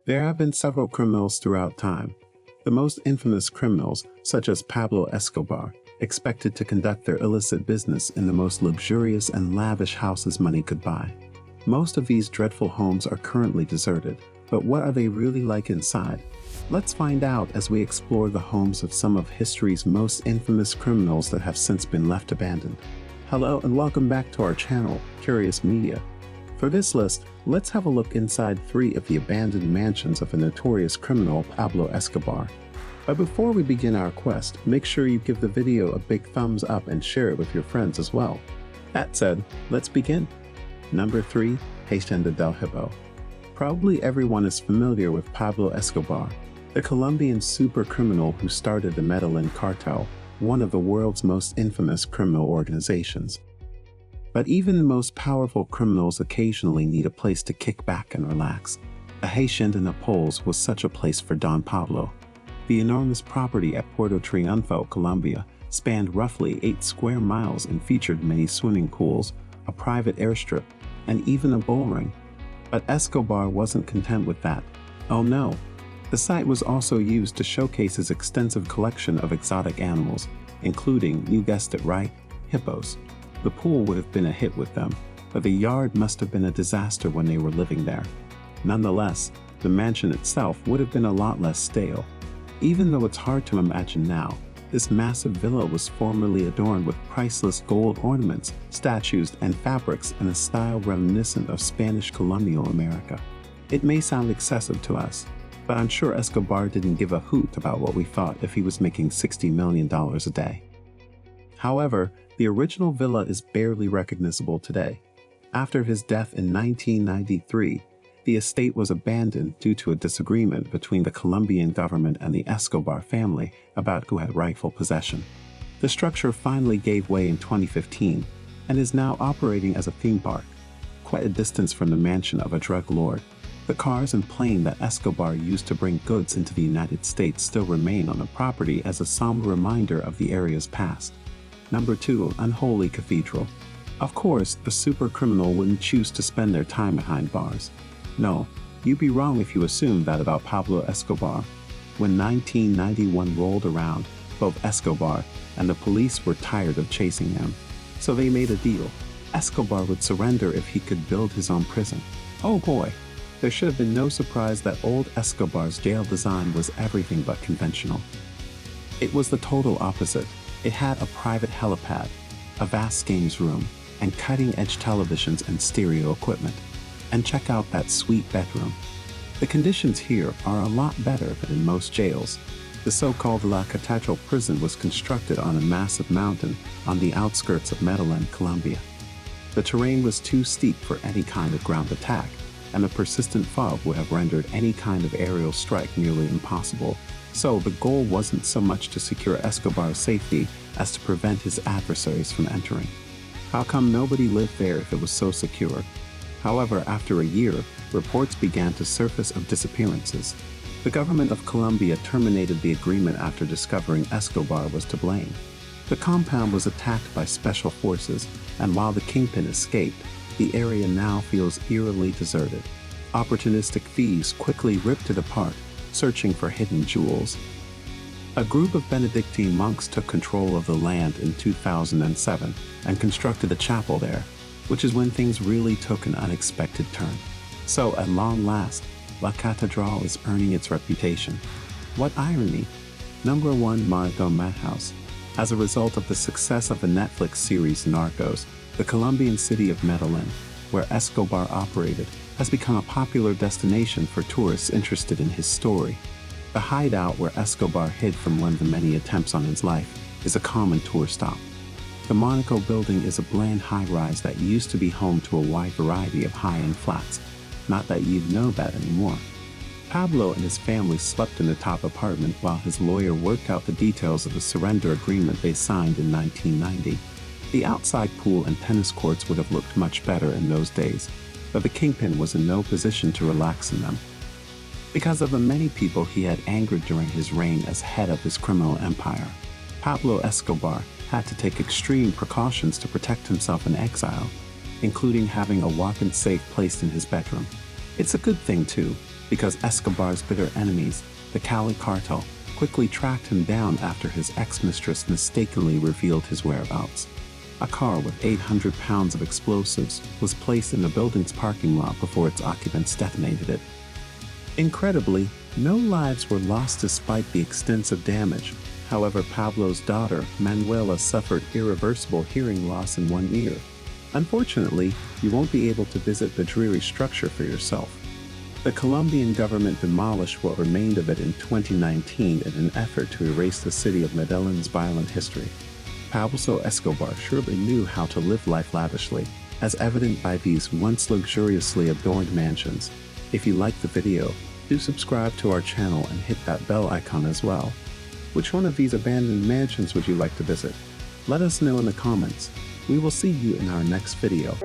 There have been several criminals throughout time. The most infamous criminals, such as Pablo Escobar, expected to conduct their illicit business in the most luxurious and lavish houses money could buy. Most of these dreadful homes are currently deserted, but what are they really like inside? Let's find out as we explore the homes of some of history's most infamous criminals that have since been left abandoned. Hello and welcome back to our channel, Curious Media. For this list, let's have a look inside 3 of the abandoned mansions of a notorious criminal, Pablo Escobar. But before we begin our quest, make sure you give the video a big thumbs up and share it with your friends as well. That said, let's begin. Number 3, Hacienda del Hippo. Probably everyone is familiar with Pablo Escobar, the Colombian super criminal who started the Medellin cartel, one of the world's most infamous criminal organizations. But even the most powerful criminals occasionally need a place to kick back and relax. The Hacienda Naples was such a place for Don Pablo. The enormous property at Puerto Triunfo, Colombia, spanned roughly 8 square miles and featured many swimming pools, a private airstrip, and even a bull ring. But Escobar wasn't content with that. Oh no! The site was also used to showcase his extensive collection of exotic animals, including, you guessed it right, hippos. The pool would have been a hit with them, but the yard must have been a disaster when they were living there. Nonetheless, the mansion itself would have been a lot less stale. Even though it's hard to imagine now, this massive villa was formerly adorned with priceless gold ornaments, statues, and fabrics in a style reminiscent of Spanish colonial America. It may sound excessive to us, but I'm sure Escobar didn't give a hoot about what we thought if he was making $60 million a day. However, the original villa is barely recognizable today. After his death in 1993, the estate was abandoned due to a disagreement between the Colombian government and the Escobar family about who had rightful possession. The structure finally gave way in 2015 and is now operating as a theme park, quite a distance from the mansion of a drug lord. The cars and plane that Escobar used to bring goods into the United States still remain on the property as a somber reminder of the area's past. Number 2, Unholy Cathedral. Of course, the super criminal wouldn't choose to spend their time behind bars. No, you'd be wrong if you assumed that about Pablo Escobar. When 1991 rolled around, both Escobar and the police were tired of chasing him. So they made a deal. Escobar would surrender if he could build his own prison. Oh boy, there should have been no surprise that old Escobar's jail design was everything but conventional. It was the total opposite. It had a private helipad, a vast games room, and cutting-edge televisions and stereo equipment. And check out that sweet bedroom. The conditions here are a lot better than in most jails. The so-called La Cathedral prison was constructed on a massive mountain on the outskirts of Medellin, Colombia. The terrain was too steep for any kind of ground attack, and the persistent fog would have rendered any kind of aerial strike nearly impossible. So the goal wasn't so much to secure Escobar's safety as to prevent his adversaries from entering. How come nobody lived there if it was so secure? However, after a year, reports began to surface of disappearances. The government of Colombia terminated the agreement after discovering Escobar was to blame. The compound was attacked by special forces, and while the kingpin escaped, the area now feels eerily deserted. Opportunistic thieves quickly ripped it apart, searching for hidden jewels. A group of Benedictine monks took control of the land in 2007 and constructed a chapel there, which is when things really took an unexpected turn. So at long last, La Cathedral is earning its reputation. What irony! Number 1, Monaco Madhouse. As a result of the success of the Netflix series Narcos, the Colombian city of Medellin, where Escobar operated, has become a popular destination for tourists interested in his story. The hideout where Escobar hid from one of the many attempts on his life is a common tour stop. The Monaco building is a bland high-rise that used to be home to a wide variety of high-end flats. Not that you'd know that anymore. Pablo and his family slept in the top apartment while his lawyer worked out the details of the surrender agreement they signed in 1990. The outside pool and tennis courts would have looked much better in those days, but the kingpin was in no position to relax in them. Because of the many people he had angered during his reign as head of his criminal empire, Pablo Escobar had to take extreme precautions to protect himself in exile, including having a walk-in safe placed in his bedroom. It's a good thing too. because Escobar's bitter enemies, the Cali cartel, quickly tracked him down after his ex-mistress mistakenly revealed his whereabouts. A car with 800 pounds of explosives was placed in the building's parking lot before its occupants detonated it. Incredibly, no lives were lost despite the extensive damage. However, Pablo's daughter, Manuela, suffered irreversible hearing loss in one ear. Unfortunately, you won't be able to visit the dreary structure for yourself. The Colombian government demolished what remained of it in 2019 in an effort to erase the city of Medellin's violent history. Pablo Escobar surely knew how to live life lavishly, as evident by these once luxuriously adorned mansions. If you liked the video, do subscribe to our channel and hit that bell icon as well. Which one of these abandoned mansions would you like to visit? Let us know in the comments. We will see you in our next video.